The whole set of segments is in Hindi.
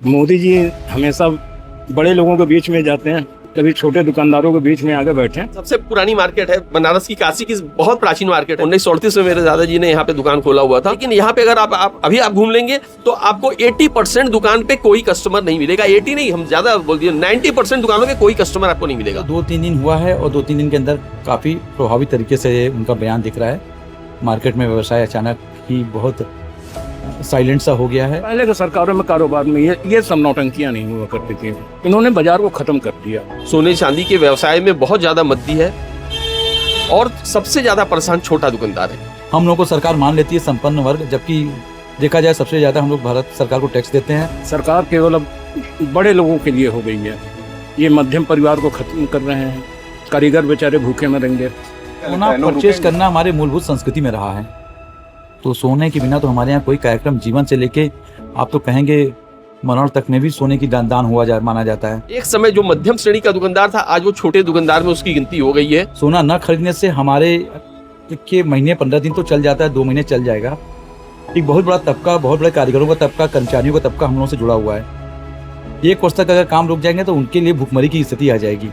मोदी जी हमेशा बड़े लोगों के बीच में जाते हैं, कभी छोटे दुकानदारों के बीच में आगे बैठे हैं। सबसे पुरानी मार्केट है बनारस की, काशी की बहुत प्राचीन मार्केट है। 1938 में मेरे दादाजी ने यहाँ पे दुकान खोला हुआ था। लेकिन यहाँ पे अगर आप अभी घूम लेंगे तो आपको 80% दुकान पे कोई कस्टमर नहीं मिलेगा। 80 नहीं, हम ज्यादा बोल दिए, 90% दुकानों पे कोई कस्टमर आपको नहीं मिलेगा। 2-3 दिन हुआ है और 2-3 दिन के अंदर काफ़ी प्रभावी तरीके से उनका बयान दिख रहा है। मार्केट में व्यवसाय अचानक ही बहुत साइलेंट सा हो गया है। पहले के सरकारों में कारोबार में ये सब नौटंकियां नहीं हुआ करती थी। इन्होंने बाजार को खत्म कर दिया। सोने चांदी के व्यवसाय में बहुत ज्यादा मद्दी है और सबसे ज्यादा परेशान छोटा दुकानदार है। हम लोगों को सरकार मान लेती है संपन्न वर्ग, जबकि देखा जाए सबसे ज़्यादा हम लोग भारत सरकार को टैक्स देते हैं। सरकार केवल अब बड़े लोगों के लिए हो गई है। ये मध्यम परिवार को खत्म कर रहे हैं। कारीगर बेचारे भूखे मरेंगे। सोना परचेज करना हमारे मूलभूत संस्कृति में रहा है, तो सोने के बिना तो हमारे यहाँ कोई कार्यक्रम जीवन से लेके आप तो कहेंगे मरण तक में भी सोने की दान हुआ माना जाता है। एक समय जो मध्यम श्रेणी का दुकानदार था, आज वो छोटे दुकानदार में उसकी गिनती हो गई है। सोना न खरीदने से हमारे के महीने 15 दिन तो चल जाता है, 2 महीने चल जाएगा। एक बहुत बड़ा तबका, बहुत बड़े कारीगरों का तबका, कर्मचारियों का तबका हम लोगों से जुड़ा हुआ है। 1 वर्ष तक अगर काम रुक जाएंगे तो उनके लिए भूखमरी की स्थिति आ जाएगी।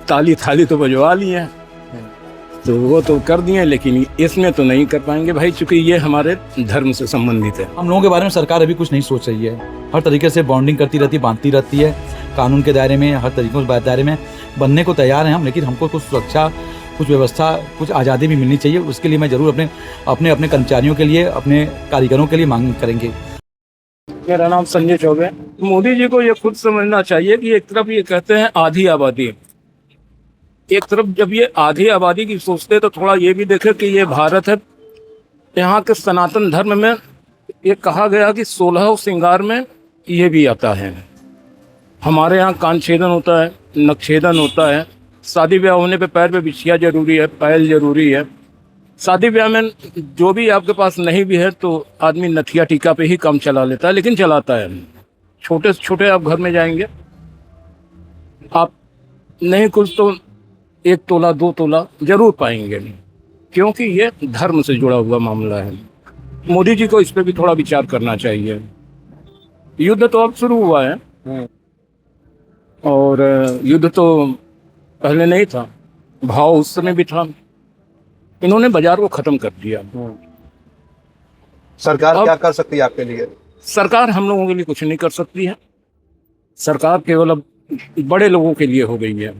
ताली थाली तो बजवा ली है, तो वो तो कर दिए, लेकिन इसमें तो नहीं कर पाएंगे भाई, चूंकि ये हमारे धर्म से संबंधित है। हम लोगों के बारे में सरकार अभी कुछ नहीं सोच रही है। हर तरीके से बॉन्डिंग करती रहती है, बांधती रहती है। कानून के दायरे में, हर तरीकों के दायरे में बनने को तैयार हैं हम, लेकिन हमको कुछ सुरक्षा, कुछ व्यवस्था, कुछ आज़ादी भी मिलनी चाहिए। उसके लिए मैं जरूर अपने कर्मचारियों के लिए, अपने कारीगरों के लिए मांग करेंगे। मेरा नाम संजय चौबे। मोदी जी को ये खुद समझना चाहिए कि एक तरफ ये कहते हैं आधी आबादी, एक तरफ जब ये आधी आबादी की सोचते तो थोड़ा ये भी देखे कि ये भारत है। यहाँ के सनातन धर्म में ये कहा गया कि 16 श्रृंगार में ये भी आता है। हमारे यहाँ कानछेदन होता है, नखछेदन होता है। शादी ब्याह होने पे पैर पे बिछिया जरूरी है, पायल जरूरी है। शादी ब्याह में जो भी आपके पास नहीं भी है तो आदमी नथिया टीका पे ही काम चला लेता है, लेकिन चलाता है। छोटे से छोटे आप घर में जाएंगे, आप नहीं कुछ तो 1 तोला 2 तोला जरूर पाएंगे, क्योंकि ये धर्म से जुड़ा हुआ मामला है। मोदी जी को इस पे भी थोड़ा विचार करना चाहिए। युद्ध तो अब शुरू हुआ है और युद्ध तो पहले नहीं था, भाव उस समय भी था। इन्होंने बाजार को खत्म कर दिया। सरकार क्या कर सकती है आपके लिए? सरकार हम लोगों के लिए कुछ नहीं कर सकती है। सरकार केवल अब बड़े लोगों के लिए हो गई है।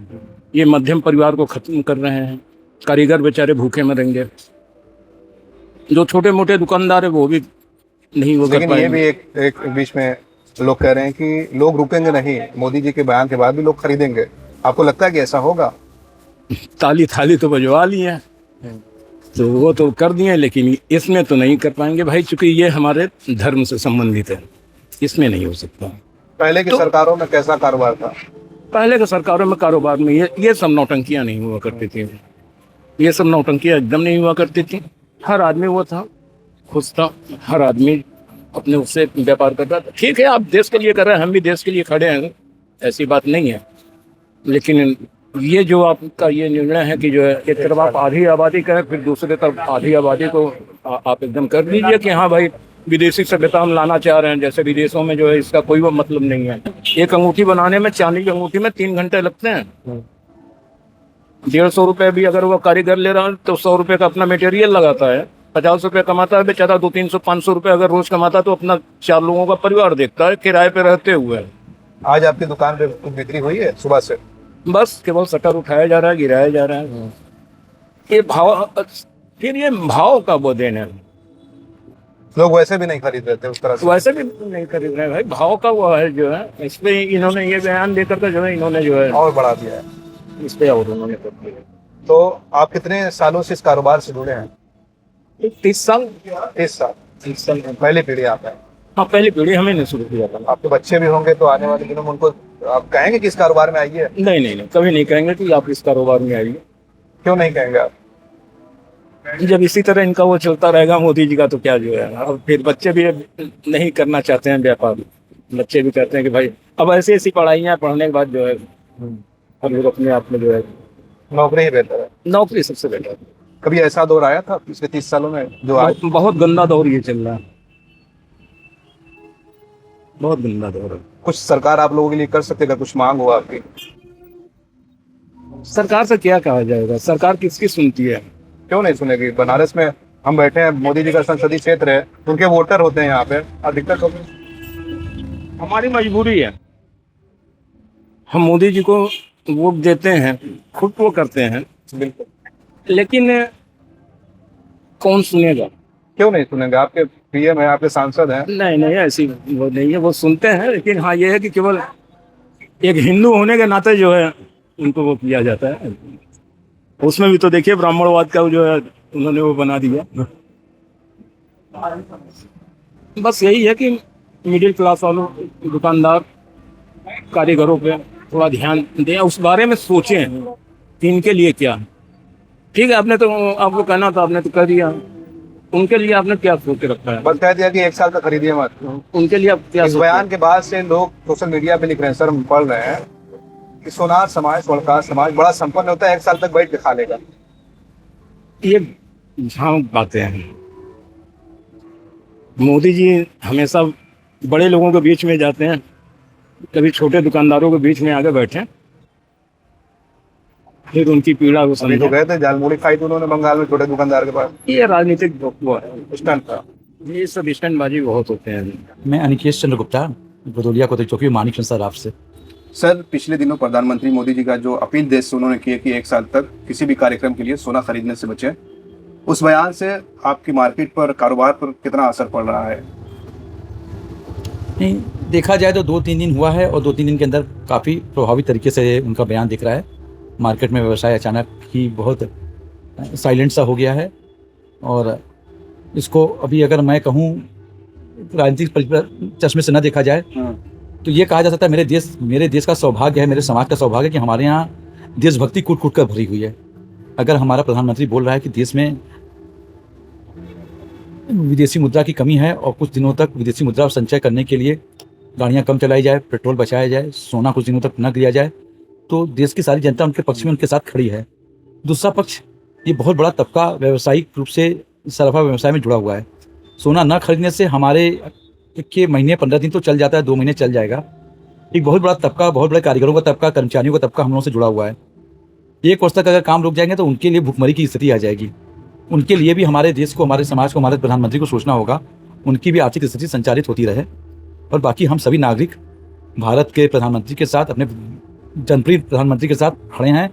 ये मध्यम परिवार को खत्म कर रहे हैं। कारीगर बेचारे भूखे मरेंगे। जो छोटे मोटे दुकानदार है वो भी नहीं वो कर लेकिन ये भी पाएंगे। एक बीच में लोग कह रहे हैं कि लोग रुकेंगे नहीं, मोदी जी के बयान के बाद भी लोग खरीदेंगे। आपको लगता है कि ऐसा होगा? ताली थाली तो बजवा ली है, तो वो तो कर दिए, लेकिन इसमें तो नहीं कर पाएंगे भाई, चूंकि ये हमारे धर्म से संबंधित है। इसमें नहीं हो सकता। पहले की सरकारों में कैसा कारोबार था? पहले के सरकारों में कारोबार में ये सब नौटंकियां नहीं हुआ करती थी। ये सब नौटंकियां एकदम नहीं हुआ करती थी। हर आदमी वो था, खुश था। हर आदमी अपने उससे व्यापार करता था। ठीक है, आप देश के लिए कर रहे हैं, हम भी देश के लिए खड़े हैं, ऐसी बात नहीं है। लेकिन ये जो आपका ये निर्णय है कि जो है एक तरफ आप आधी आबादी करें, फिर दूसरे तरफ आधी आबादी को आप एकदम कर दीजिए कि हाँ भाई विदेशी सभ्यता हम लाना चाह रहे हैं। जैसे विदेशों में जो है इसका कोई वो मतलब नहीं है। एक अंगूठी बनाने में, चांदी की अंगूठी में 3 घंटे लगते हैं। 150 रुपये भी अगर वो कारीगर ले रहा है तो 100 रुपये का अपना मटेरियल लगाता है। 50 रुपये कमाता है बेचारा, 200-300 500 रुपये अगर रोज कमाता है तो अपना 4 लोगों का परिवार देखता है, किराए पे रहते हुए। आज आपकी दुकान पे कुछ बिक्री हुई है सुबह से? बस केवल शटर उठाया जा रहा है, गिराया जा रहा है। ये भाव, फिर ये भाव का वो देन है। लोग वैसे भी नहीं खरीद रहे थे उस तरह से। वैसे भी नहीं खरीद रहे भाई, भाव का वो है जो है। इस पे इन्होंने ये बयान देकर के जो है इन्होंने जो है और बढ़ा दिया है इस पे और उन्होंने कर दिया। तो आप कितने सालों से इस कारोबार से जुड़े हैं? 30 साल। 30 साल। 30 साल पहली पीढ़ी आप है? हाँ, पहली पीढ़ी हमें ने शुरू किया था। आपके बच्चे भी होंगे तो आने वाले दिनों में उनको आप कहेंगे कि इस कारोबार में आइए? नहीं, कभी नहीं कहेंगे कि आप इस कारोबार में आइए। क्यों नहीं कहेंगे आप? जब इसी तरह इनका वो चलता रहेगा मोदी जी का, तो क्या जो है। अब फिर बच्चे भी नहीं करना चाहते हैं व्यापार। बच्चे भी कहते हैं कि भाई अब ऐसी पढ़ाइयाँ पढ़ने के बाद जो है हम लोग अपने आप में जो है नौकरी ही बेहतर है। नौकरी सबसे बेटर है। कभी ऐसा दौर आया था पिछले 30 सालों में जो आज? बहुत गंदा दौर ये चल रहा है। बहुत गंदा दौर है। कुछ सरकार आप लोगों के लिए कर सकते, अगर कुछ मांग हो आपकी? सरकार से क्या कहा जाएगा, सरकार किसकी सुनती है। क्यों नहीं सुनेगी? बनारस में हम बैठे हैं, मोदी जी का संसदीय क्षेत्र है, उनके वोटर होते हैं यहाँ पे, और दिक्कत होती है। हमारी मजबूरी है, हम मोदी जी को वोट देते हैं, खुद वो करते हैं, बिल्कुल। लेकिन कौन सुनेगा। क्यों नहीं सुनेंगे? आपके पीएम है, आपके सांसद हैं। नहीं नहीं, ऐसी वो नहीं है, वो सुनते हैं, लेकिन हाँ ये है कि केवल एक हिंदू होने के नाते जो है उनको वो किया जाता है। उसमें भी तो देखिए ब्राह्मणवाद का जो है उन्होंने वो बना दिया। बस यही है कि मिडिल क्लास वालों, दुकानदार, कारीगरों पे थोड़ा ध्यान दें, उस बारे में सोचें कि इनके लिए क्या है। ठीक है, आपने तो, आपको कहना था, आपने तो कर दिया, उनके लिए आपने क्या सोच के रखा है। बस कह दिया कि 1 साल का खरीदिए मत। उनके लिए आप क्या इस सोच बयान के बाद से लोग सोशल मीडिया पे लिख रहे हैं, सर हम पढ़ रहे हैं कि सोनार समाज, सोनकार समाज बड़ा संपन्न होता है, 1 साल तक बैठ के खा लेगा। ये झांक बातें हैं। मोदी जी हमेशा बड़े लोगों के बीच में जाते हैं, कभी छोटे दुकानदारों के बीच में आगे बैठे, फिर उनकी पीड़ा को अभी तो समझे। गए थे, झालमुड़ी खाई थी उन्होंने बंगाल में छोटे दुकानदार के पास। ये राजनीतिक वो है, स्टंट था। ये सब स्टंटबाजी बहुत होते हैं। मैं अनिकेश चंद्र गुप्ता, भदौलिया कोतवाली चौकी, मानिक सर आपसे। सर, पिछले दिनों प्रधानमंत्री मोदी जी का जो अपील देश से उन्होंने की है कि 1 साल तक किसी भी कार्यक्रम के लिए सोना खरीदने से बचें, उस बयान से आपकी मार्केट पर, कारोबार पर कितना असर पड़ रहा है? नहीं, देखा जाए तो 2-3 दिन हुआ है और 2-3 दिन के अंदर काफ़ी प्रभावी तरीके से उनका बयान दिख रहा है। मार्केट में व्यवसाय अचानक ही बहुत साइलेंट सा हो गया है, और इसको अभी अगर मैं कहूँ राजनीतिक चश्मे से न देखा जाए तो ये कहा जा सकता है मेरे देश का सौभाग्य है, मेरे समाज का सौभाग्य है कि हमारे यहाँ देशभक्ति कूट कूट कर भरी हुई है। अगर हमारा प्रधानमंत्री बोल रहा है कि देश में विदेशी मुद्रा की कमी है और कुछ दिनों तक विदेशी मुद्रा संचय करने के लिए गाड़ियाँ कम चलाई जाए, पेट्रोल बचाया जाए, सोना कुछ दिनों तक न लिया जाए, तो देश की सारी जनता उनके पक्ष में, उनके साथ खड़ी है। दूसरा पक्ष, ये बहुत बड़ा तबका व्यावसायिक रूप से सराफा व्यवसाय में जुड़ा हुआ है। सोना न खरीदने से हमारे के महीने 15 दिन तो चल जाता है, 2 महीने चल जाएगा। एक बहुत बड़ा तबका, बहुत बड़े कारीगरों का तबका, कर्मचारियों का तबका हम लोगों से जुड़ा हुआ है। 1 वर्ष तक अगर काम रुक जाएंगे तो उनके लिए भुखमरी की स्थिति आ जाएगी। उनके लिए भी हमारे देश को, हमारे समाज को, हमारे प्रधानमंत्री को सोचना होगा, उनकी भी आर्थिक स्थिति संचालित होती रहे। और बाकी हम सभी नागरिक भारत के प्रधानमंत्री के साथ, अपने जनप्रिय प्रधानमंत्री के साथ खड़े हैं,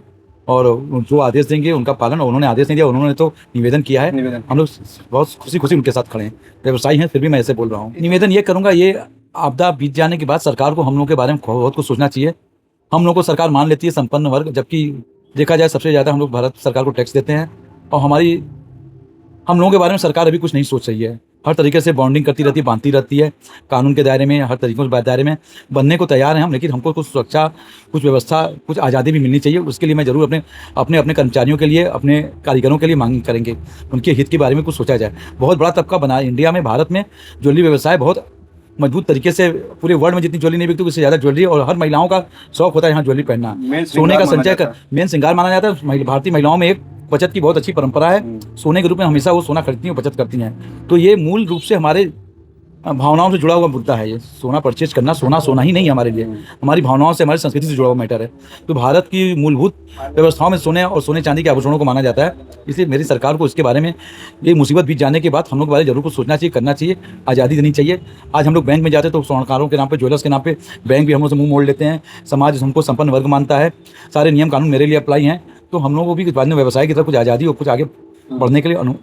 और जो आदेश देंगे उनका पालन, और उन्होंने आदेश नहीं दिया, उन्होंने तो निवेदन किया है, हम लोग बहुत खुशी उनके साथ खड़े हैं। व्यवसायी हैं, फिर भी मैं ऐसे बोल रहा हूँ। निवेदन ये करूँगा, ये आपदा बीत जाने के बाद सरकार को हम लोगों के बारे में बहुत कुछ सोचना चाहिए। हम लोग को सरकार मान लेती है संपन्न वर्ग, जबकि देखा जाए सबसे ज़्यादा हम लोग भारत सरकार को टैक्स देते हैं, और हम लोगों के बारे में सरकार अभी कुछ नहीं सोच रही है। हर तरीके से बॉन्डिंग करती रहती है, बांधती रहती है, कानून के दायरे में, हर तरीकों के दायरे में बनने को तैयार हैं हम, लेकिन हमको कुछ सुरक्षा, कुछ व्यवस्था, कुछ आज़ादी भी मिलनी चाहिए। उसके लिए मैं जरूर अपने कर्मचारियों के लिए, अपने कारीगरों के लिए मांग करेंगे, उनके हित के बारे में कुछ सोचा जाए। बहुत बड़ा तबका बना इंडिया में, भारत में ज्वेलरी व्यवसाय बहुत मजबूत तरीके से, पूरे वर्ल्ड में जितनी ज्वेलरी नहीं बिकती उससे ज़्यादा ज्वेलरी, और हर महिलाओं का शौक होता है यहाँ ज्वेलरी पहनना, सोने का संचय कर, मेन श्रृंगार माना जाता है। भारतीय महिलाओं में एक बचत की बहुत अच्छी परंपरा है, सोने के रूप में हमेशा वो सोना खरीदती हैं, बचत करती हैं। तो ये मूल रूप से हमारे भावनाओं से जुड़ा हुआ मुद्दा है। ये सोना परचेज करना, सोना ही नहीं है हमारे लिए, हमारी भावनाओं से, हमारी संस्कृति से जुड़ा हुआ मैटर है। तो भारत की मूलभूत व्यवस्थाओं में सोने और सोने चांदी के आभूषणों को माना जाता है। इसलिए मेरी सरकार को इसके बारे में, ये मुसीबत बीत जाने के बाद हम लोग के बारे में जरूर कुछ सोचना चाहिए, करना चाहिए, आज़ादी देनी चाहिए। आज हम लोग बैंक में जाते हैं तो स्वर्णकारों के नाम पे, ज्वेलर्स के नाम पे बैंक भी हम लोग से मुँह मोड़ लेते हैं। समाज हमको संपन्न वर्ग मानता है, सारे नियम कानून मेरे लिए अप्लाई हैं। तो हम लोगों को भी बाद में व्यवसाय की तरफ कुछ आज़ादी और कुछ आगे बढ़ने के लिए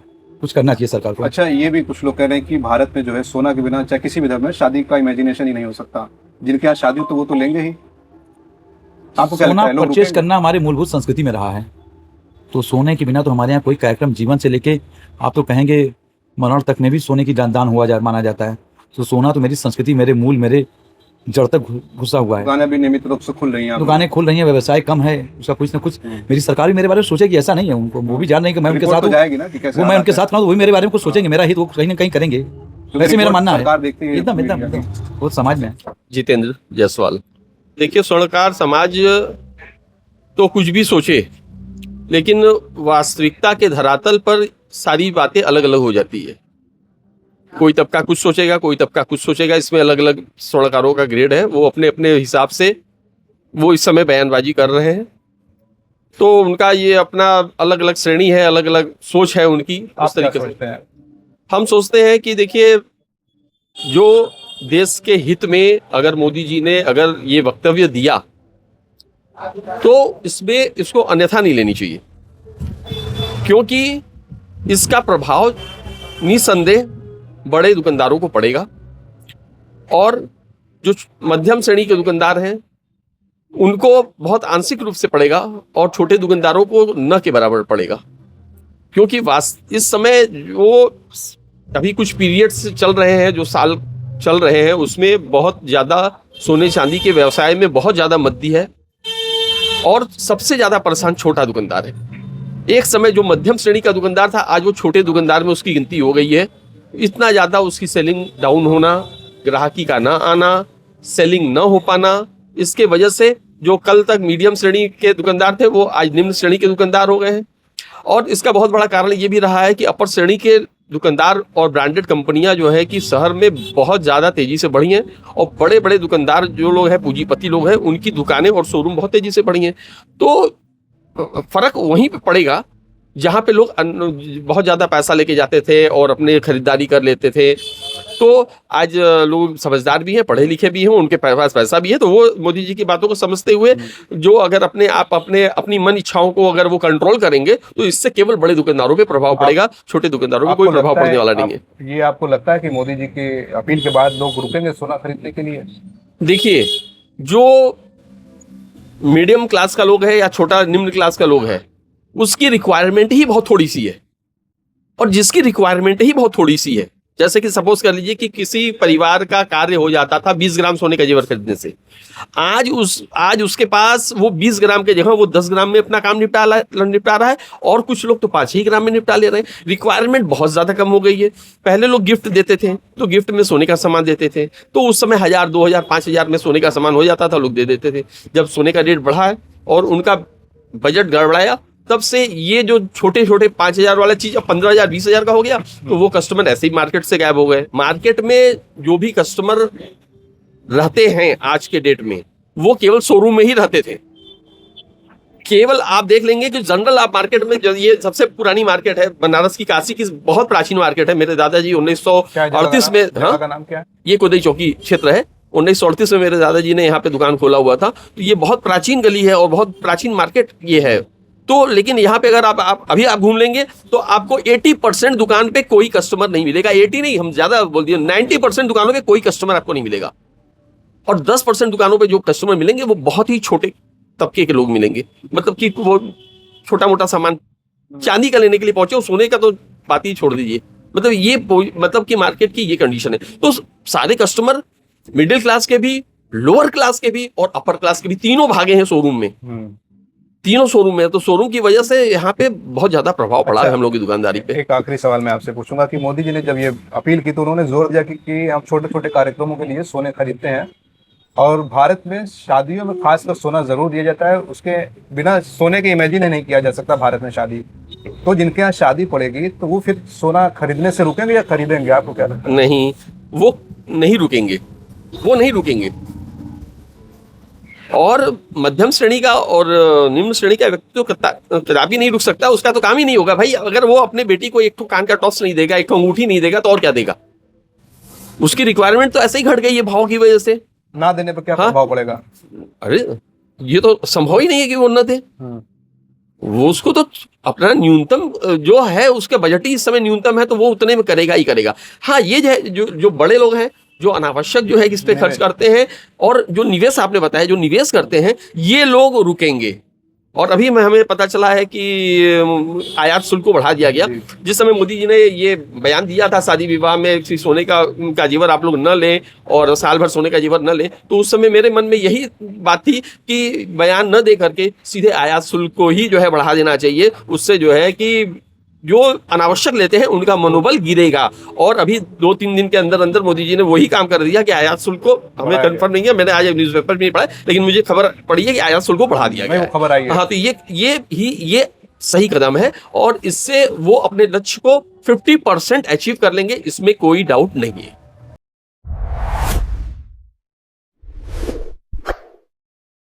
कुछ करना चाहिए सरकार को। अच्छा, ये भी कुछ लोग कह रहे हैं कि भारत में जो है सोना के बिना, चाहे किसी भी धर्म में, शादी का इमेजिनेशन ही नहीं हो सकता। जिनके यहाँ शादी हो तो वो तो लेंगे ही। आपको क्या लगता सोना है, लोग परचेज रुकेंगे? करना हमारी मूलभूत संस्कृति में रहा है, तो सोने के बिना तो हमारे यहाँ कोई कार्यक्रम, जीवन से लेके आप तो कहेंगे मरण तक में भी सोने की दान माना जाता है। तो सोना तो मेरी संस्कृति, मेरे मूल, मेरे जड़ तक घुसा हुआ है। दुकानें भी नियमित रूप से खुल रही हैं। दुकानें खुल रही हैं, व्यवसाय कम है, उसका कुछ ना कुछ मेरी सरकार भी मेरे बारे में सोचेगी, ऐसा नहीं है। उनको वो भी जान रहे हैं कि मैं उनके रिपोर्ट साथ तो हूँ, जाएगी ना कि कैसे वो मैं उनके साथ खड़ा हूँ, वो भी मेरे बारे में कुछ सोचेंगे, मेरा हित वो कहीं ना कहीं करेंगे। वैसे मेरा मानना है, सरकार देखती है एकदम वो समाज में है। जितेंद्र जायसवाल। देखिए, स्वर्णकार समाज तो कुछ भी सोचे, लेकिन वास्तविकता के धरातल पर सारी बातें अलग अलग हो जाती है। कोई तबका कुछ सोचेगा, कोई तबका कुछ सोचेगा। इसमें अलग अलग स्वर्णकारों का ग्रेड है, वो अपने अपने हिसाब से वो इस समय बयानबाजी कर रहे हैं। तो उनका ये अपना अलग अलग श्रेणी है, अलग अलग सोच है उनकी। उस तरीके से हम सोचते हैं कि देखिए, जो देश के हित में अगर मोदी जी ने अगर ये वक्तव्य दिया तो इसमें इसको अन्यथा नहीं लेनी चाहिए, क्योंकि इसका प्रभाव निसंदेह बड़े दुकानदारों को पड़ेगा और जो मध्यम श्रेणी के दुकानदार हैं उनको बहुत आंशिक रूप से पड़ेगा और छोटे दुकानदारों को न के बराबर पड़ेगा। क्योंकि इस समय जो अभी कुछ पीरियड्स चल रहे हैं, जो साल चल रहे हैं, उसमें बहुत ज़्यादा सोने चांदी के व्यवसाय में बहुत ज़्यादा मंदी है और सबसे ज़्यादा परेशान छोटा दुकानदार है। एक समय जो मध्यम श्रेणी का दुकानदार था, आज वो छोटे दुकानदार में उसकी गिनती हो गई है। इतना ज़्यादा उसकी सेलिंग डाउन होना, ग्राहकी का ना आना, सेलिंग ना हो पाना, इसके वजह से जो कल तक मीडियम श्रेणी के दुकानदार थे वो आज निम्न श्रेणी के दुकानदार हो गए हैं। और इसका बहुत बड़ा कारण ये भी रहा है कि अपर श्रेणी के दुकानदार और ब्रांडेड कंपनियां जो है कि शहर में बहुत ज़्यादा तेज़ी से बढ़ी हैं और बड़े बड़े दुकानदार जो लोग हैं, पूंजीपति लोग हैं, उनकी दुकानें और शोरूम बहुत तेज़ी से बढ़ी हैं। तो फ़र्क वहीं पे पड़ेगा जहाँ पे लोग बहुत ज़्यादा पैसा लेके जाते थे और अपने खरीदारी कर लेते थे। तो आज लोग समझदार भी हैं, पढ़े लिखे भी हैं, उनके पास पैसा भी है, तो वो मोदी जी की बातों को समझते हुए जो अगर अपनी मन इच्छाओं को अगर वो कंट्रोल करेंगे तो इससे केवल बड़े दुकानदारों पे प्रभाव पड़ेगा, छोटे दुकानदारों पे कोई प्रभाव पड़ने वाला नहीं है। ये आपको लगता है कि मोदी जी की अपील के बाद लोग रुकेंगे सोना खरीदने के लिए? देखिए, जो मीडियम क्लास का लोग है या छोटा निम्न क्लास का लोग है, उसकी रिक्वायरमेंट ही बहुत थोड़ी सी है। और जिसकी रिक्वायरमेंट ही बहुत थोड़ी सी है, जैसे कि सपोज कर लीजिए कि किसी परिवार का कार्य हो जाता था 20 ग्राम सोने का जेवर खरीदने से, आज उसके पास वो 20 ग्राम के जगह वो 10 ग्राम में अपना काम निपटा रहा है और कुछ लोग तो 5 ग्राम में निपटा ले रहे हैं। रिक्वायरमेंट बहुत ज़्यादा कम हो गई है। पहले लोग गिफ्ट देते थे तो गिफ्ट में सोने का सामान देते थे, तो उस समय 1000, 2000, 5000 में सोने का सामान हो जाता था, लोग दे देते थे। जब सोने का रेट बढ़ा है और उनका बजट गड़बड़ाया, तब से ये जो छोटे छोटे 5000 वाला चीज अब 15000, 20000 का हो गया, तो वो कस्टमर ऐसे ही मार्केट से गायब हो गए। मार्केट में जो भी कस्टमर रहते हैं आज के डेट में, वो केवल शोरूम में ही रहते थे। केवल आप देख लेंगे कि जनरल आप मार्केट में, जो ये सबसे पुरानी मार्केट है बनारस की, काशी की बहुत प्राचीन मार्केट है। मेरे दादाजी 1938 में, हाँ, का नाम क्या है? ये कोदई चौकी क्षेत्र है। 1938 में मेरे दादाजी ने यहाँ पे दुकान खोला हुआ था। तो ये बहुत प्राचीन गली है और बहुत प्राचीन मार्केट ये है। तो लेकिन यहाँ पे अगर आप अभी घूम लेंगे तो आपको 80% दुकान पे कोई कस्टमर नहीं मिलेगा। 80 नहीं, हम ज्यादा बोल दिए, 90% दुकानों पे कोई कस्टमर आपको नहीं मिलेगा। और 10% दुकानों पे जो कस्टमर मिलेंगे वो बहुत ही छोटे तबके के लोग मिलेंगे। मतलब कि वो छोटा मोटा सामान चांदी का लेने के लिए पहुंचे, और सोने का तो बात ही छोड़ दीजिए। मतलब ये मतलब कि मार्केट की ये कंडीशन है। तो सारे कस्टमर मिडिल क्लास के भी, लोअर क्लास के भी और अपर क्लास के भी, तीनों भागे हैं शोरूम में। तीनों शोरूम में, तो शोरूम की वजह से यहाँ पे बहुत ज्यादा प्रभाव पड़ा है हम लोग की दुकानदारी पे। एक आखिरी सवाल मैं आपसे पूछूंगा कि मोदी जी ने जब ये अपील की तो उन्होंने जोर दिया कि हम छोटे छोटे कार्यक्रमों के लिए सोने खरीदते हैं और भारत में शादियों में खासकर सोना जरूर दिया जाता है। उसके बिना सोने के इमेजिन नहीं किया जा सकता भारत में शादी। तो जिनके यहाँ शादी पड़ेगी तो वो फिर सोना खरीदने से रुकेंगे या खरीदेंगे? आपको क्या लगता है? नहीं, वो नहीं रुकेंगे, वो नहीं रुकेंगे। और मध्यम श्रेणी का और निम्न श्रेणी का व्यक्ति तो कदापि नहीं रुक सकता, उसका तो काम ही नहीं होगा भाई। अगर वो अपने बेटी को एक तो कान का टॉस नहीं देगा, एक तो अंगूठी नहीं देगा, तो और क्या देगा? उसकी रिक्वायरमेंट तो ऐसे ही घट गई है भाव की वजह से। ना देने पर क्या प्रभाव पड़ेगा? अरे ये तो संभव ही नहीं है कि वो न दे। वो उसको तो अपना न्यूनतम जो है, उसका बजट ही इस समय न्यूनतम है, तो वो उतने में करेगा ही करेगा। हाँ, ये जो बड़े लोग हैं, जो अनावश्यक जो है इस पे खर्च करते हैं, और जो निवेश आपने बताया, जो निवेश करते हैं, ये लोग रुकेंगे। और अभी हमें पता चला है कि आयात शुल्क को बढ़ा दिया गया। जिस समय मोदी जी ने ये बयान दिया था शादी विवाह में सोने का जेवर आप लोग न लें और साल भर सोने का जेवर न लें, तो उस समय मेरे मन में यही बात थी कि बयान न दे करके सीधे आयात शुल्क को ही जो है बढ़ा देना चाहिए। उससे जो है कि जो अनावश्यक लेते हैं उनका मनोबल गिरेगा। और अभी 2-3 दिन के अंदर अंदर मोदी जी ने वही काम कर दिया कि आयात शुल्क को, हमें कंफर्म नहीं है, मैंने आज न्यूज़पेपर में नहीं पढ़ा, लेकिन मुझे खबर पड़ी है कि आयात शुल्क को बढ़ा दिया गया है। खबर आई है। हाँ, तो ये सही कदम है और इससे वो अपने लक्ष्य को 50% अचीव कर लेंगे, इसमें कोई डाउट नहीं है।